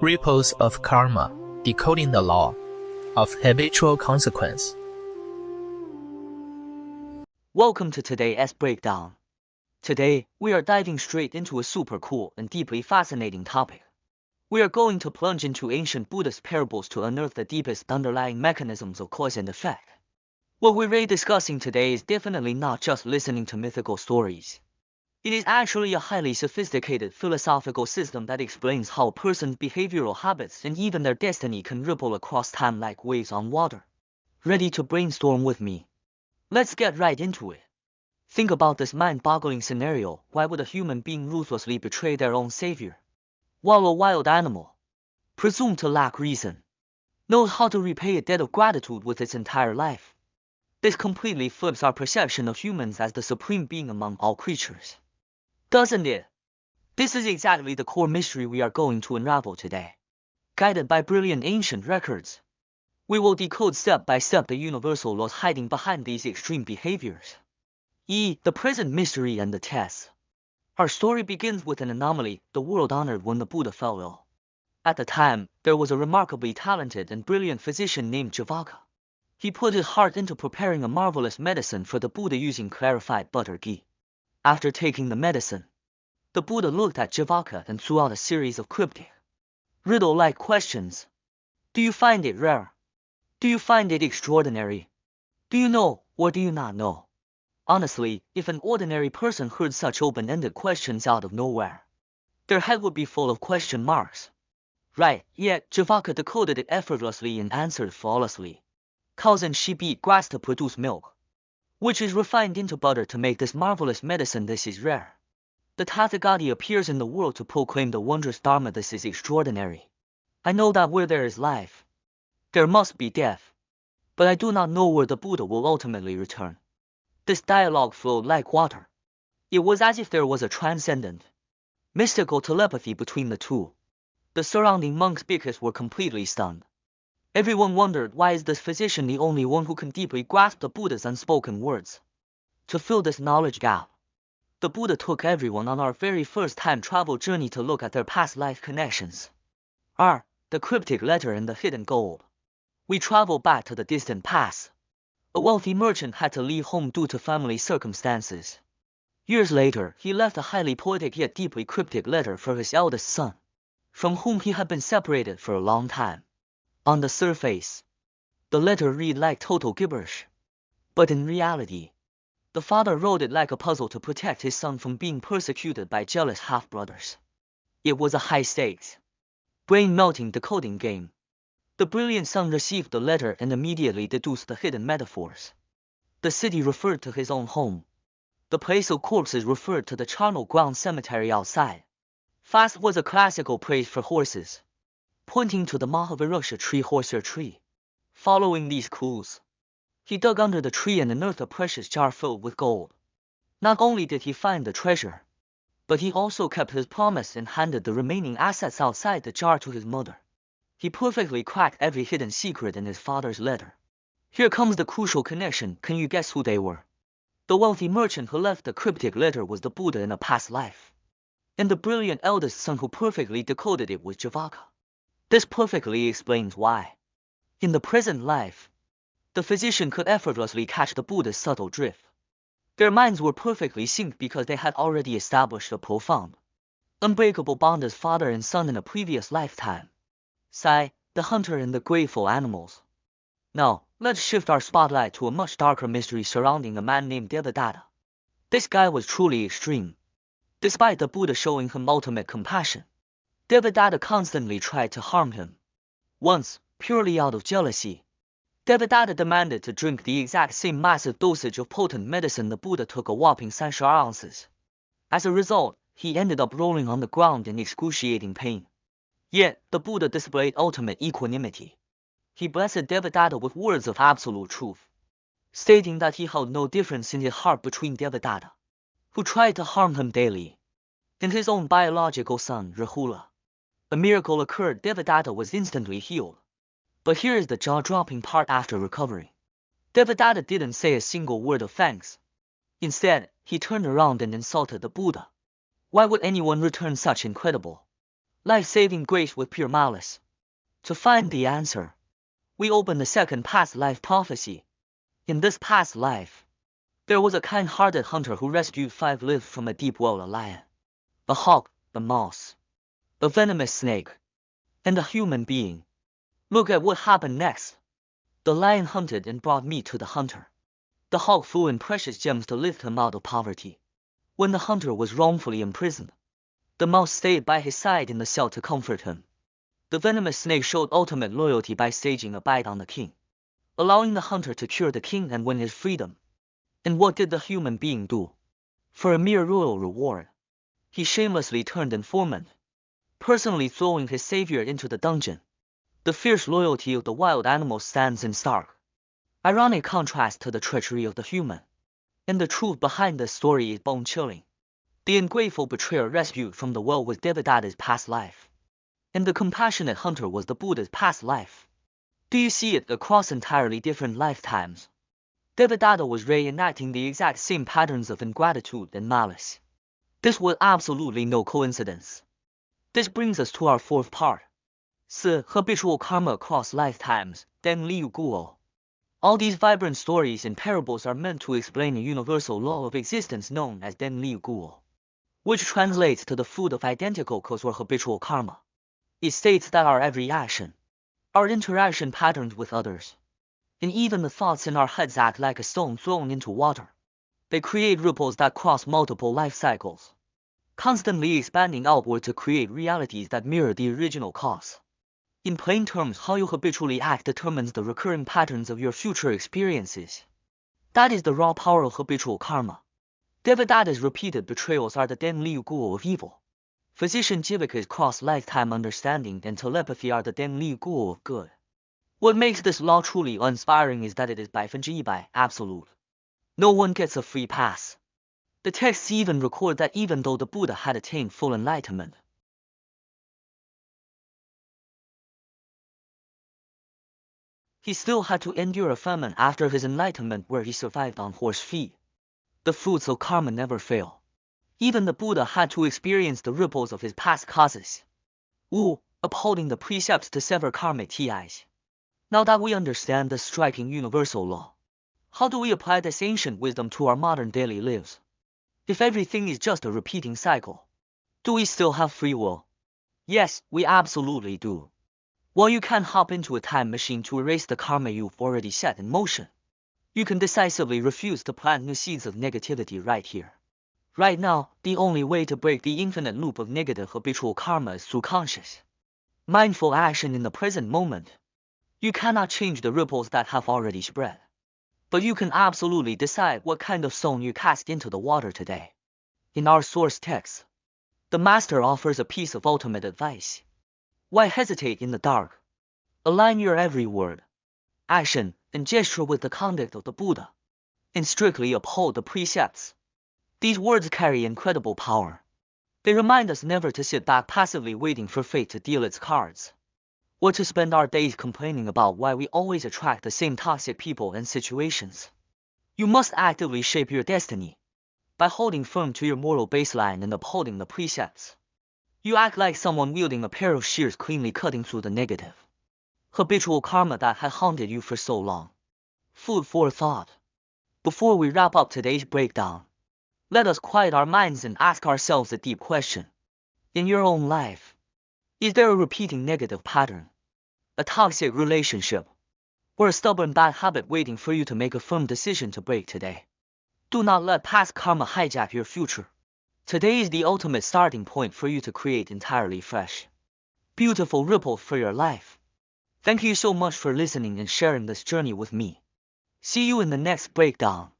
Ripples of Karma, Decoding the Law of Habitual Consequence. Welcome to today's breakdown. Today, we are diving straight into a super cool and deeply fascinating topic. We are going to plunge into ancient Buddhist parables to unearth the deepest underlying mechanisms of cause and effect. What we're discussing today is definitely not just listening to mythical stories. It is actually a highly sophisticated philosophical system that explains how a person's behavioral habits and even their destiny can ripple across time like waves on water. Ready to brainstorm with me? Let's get right into it. Think about this mind-boggling scenario. Why would a human being ruthlessly betray their own savior? While a wild animal, presumed to lack reason, knows how to repay a debt of gratitude with its entire life. This completely flips our perception of humans as the supreme being among all creatures. Doesn't it? This is exactly the core mystery we are going to unravel today. Guided by brilliant ancient records, we will decode step by step the universal laws hiding behind these extreme behaviors. The present mystery and the test. Our story begins with an anomaly the world honored when the Buddha fell ill. At the time, there was a remarkably talented and brilliant physician named Javaka. He put his heart into preparing a marvelous medicine for the Buddha using clarified butter ghee. After taking the medicine, the Buddha looked at Javaka and threw out a series of cryptic, riddle-like questions. Do you find it rare? Do you find it extraordinary? Do you know, or do you not know? Honestly, if an ordinary person heard such open-ended questions out of nowhere, their head would be full of question marks. Right, yet Javaka decoded it effortlessly and answered flawlessly. Cows and sheep eat grass to produce milk, which is refined into butter to make this marvelous medicine. This is rare. The Tathagata appears in the world to proclaim the wondrous Dharma. This is extraordinary. I know that where there is life, there must be death. But I do not know where the Buddha will ultimately return. This dialogue flowed like water. It was as if there was a transcendent, mystical telepathy between the two. The surrounding monks' bhikkhus were completely stunned. Everyone wondered, why is this physician the only one who can deeply grasp the Buddha's unspoken words? To fill this knowledge gap, the Buddha took everyone on our very first time travel journey to look at their past life connections. The cryptic letter and the hidden gold. We travel back to the distant past. A wealthy merchant had to leave home due to family circumstances. Years later, he left a highly poetic yet deeply cryptic letter for his eldest son, from whom he had been separated for a long time. On the surface, the letter read like total gibberish. But in reality, the father wrote it like a puzzle to protect his son from being persecuted by jealous half-brothers. It was a high-stakes, brain-melting decoding game. The brilliant son received the letter and immediately deduced the hidden metaphors. The city referred to his own home. The place of corpses referred to the charnel ground cemetery outside. Fast was a classical praise for horses, pointing to the Mahavirusha tree horsehair tree. Following these clues, he dug under the tree and unearthed a precious jar filled with gold. Not only did he find the treasure, but he also kept his promise and handed the remaining assets outside the jar to his mother. He perfectly cracked every hidden secret in his father's letter. Here comes the crucial connection. Can you guess who they were? The wealthy merchant who left the cryptic letter was the Buddha in a past life. And the brilliant eldest son who perfectly decoded it was Javaka. This perfectly explains why, in the present life, the physician could effortlessly catch the Buddha's subtle drift. Their minds were perfectly synced because they had already established a profound, unbreakable bond as father and son in a previous lifetime. The hunter and the grateful animals. Now, let's shift our spotlight to a much darker mystery surrounding a man named Devadatta. This guy was truly extreme. Despite the Buddha showing him ultimate compassion, Devadatta constantly tried to harm him. Once, purely out of jealousy, Devadatta demanded to drink the exact same massive dosage of potent medicine the Buddha took, a whopping 30 ounces. As a result, he ended up rolling on the ground in excruciating pain. Yet, the Buddha displayed ultimate equanimity. He blessed Devadatta with words of absolute truth, stating that he held no difference in his heart between Devadatta, who tried to harm him daily, and his own biological son, Rahula. A miracle occurred. Devadatta was instantly healed. But here is the jaw-dropping part. After recovering, Devadatta didn't say a single word of thanks. Instead, he turned around and insulted the Buddha. Why would anyone return such incredible, life-saving grace with pure malice. To find the answer, we open the second past life prophecy. In this past life, there was a kind-hearted hunter who rescued 5 lives from a deep well: a lion, a hawk, a mouse, a venomous snake, and a human being. Look at what happened next. The lion hunted and brought meat to the hunter. The hawk flew in precious gems to lift him out of poverty. When the hunter was wrongfully imprisoned, the mouse stayed by his side in the cell to comfort him. The venomous snake showed ultimate loyalty by staging a bite on the king, allowing the hunter to cure the king and win his freedom. And what did the human being do? For a mere royal reward, he shamelessly turned informant, personally throwing his savior into the dungeon. The fierce loyalty of the wild animal stands in stark, ironic contrast to the treachery of the human. And the truth behind this story is bone-chilling. The ungrateful betrayer rescued from the well was Devadatta's past life, and the compassionate hunter was the Buddha's past life. Do you see it across entirely different lifetimes? Devadatta was reenacting the exact same patterns of ingratitude and malice. This was absolutely no coincidence. This brings us to our fourth part. 4. Habitual karma across lifetimes, Den Liu Guo. All these vibrant stories and parables are meant to explain a universal law of existence known as Den Liu Guo, which translates to the fruit of identical cause or habitual karma. It states that our every action, our interaction patterns with others, and even the thoughts in our heads act like a stone thrown into water. They create ripples that cross multiple life cycles, constantly expanding outward to create realities that mirror the original cause. In plain terms, how you habitually act determines the recurring patterns of your future experiences. That is the raw power of habitual karma. Devadatta's repeated betrayals are the Den Liu Guo of evil. Physician Jivaka's cross-lifetime understanding and telepathy are the Den Liu Guo of good. What makes this law truly inspiring is that it is 100% absolute. No one gets a free pass. The texts even record that even though the Buddha had attained full enlightenment, he still had to endure a famine after his enlightenment where he survived on horse feet. The fruits of karma never fail. Even the Buddha had to experience the ripples of his past causes. Upholding the precepts to sever karmic ties. Now that we understand this striking universal law, how do we apply this ancient wisdom to our modern daily lives? If everything is just a repeating cycle, do we still have free will? Yes, we absolutely do. While you can hop into a time machine to erase the karma you've already set in motion, you can decisively refuse to plant new seeds of negativity right here. Right now, the only way to break the infinite loop of negative habitual karma is through conscious, mindful action in the present moment. You cannot change the ripples that have already spread, but you can absolutely decide what kind of stone you cast into the water today. In our source text, the Master offers a piece of ultimate advice. Why hesitate in the dark? Align your every word, action, and gesture with the conduct of the Buddha, and strictly uphold the precepts. These words carry incredible power. They remind us never to sit back passively waiting for fate to deal its cards, or to spend our days complaining about why we always attract the same toxic people and situations. You must actively shape your destiny by holding firm to your moral baseline and upholding the precepts. You act like someone wielding a pair of shears cleanly cutting through the negative habitual karma that had haunted you for so long. Food for thought. Before we wrap up today's breakdown, let us quiet our minds and ask ourselves a deep question. In your own life, is there a repeating negative pattern, a toxic relationship, or a stubborn bad habit waiting for you to make a firm decision to break today? Do not let past karma hijack your future. Today is the ultimate starting point for you to create entirely fresh, beautiful ripple for your life. Thank you so much for listening and sharing this journey with me. See you in the next breakdown.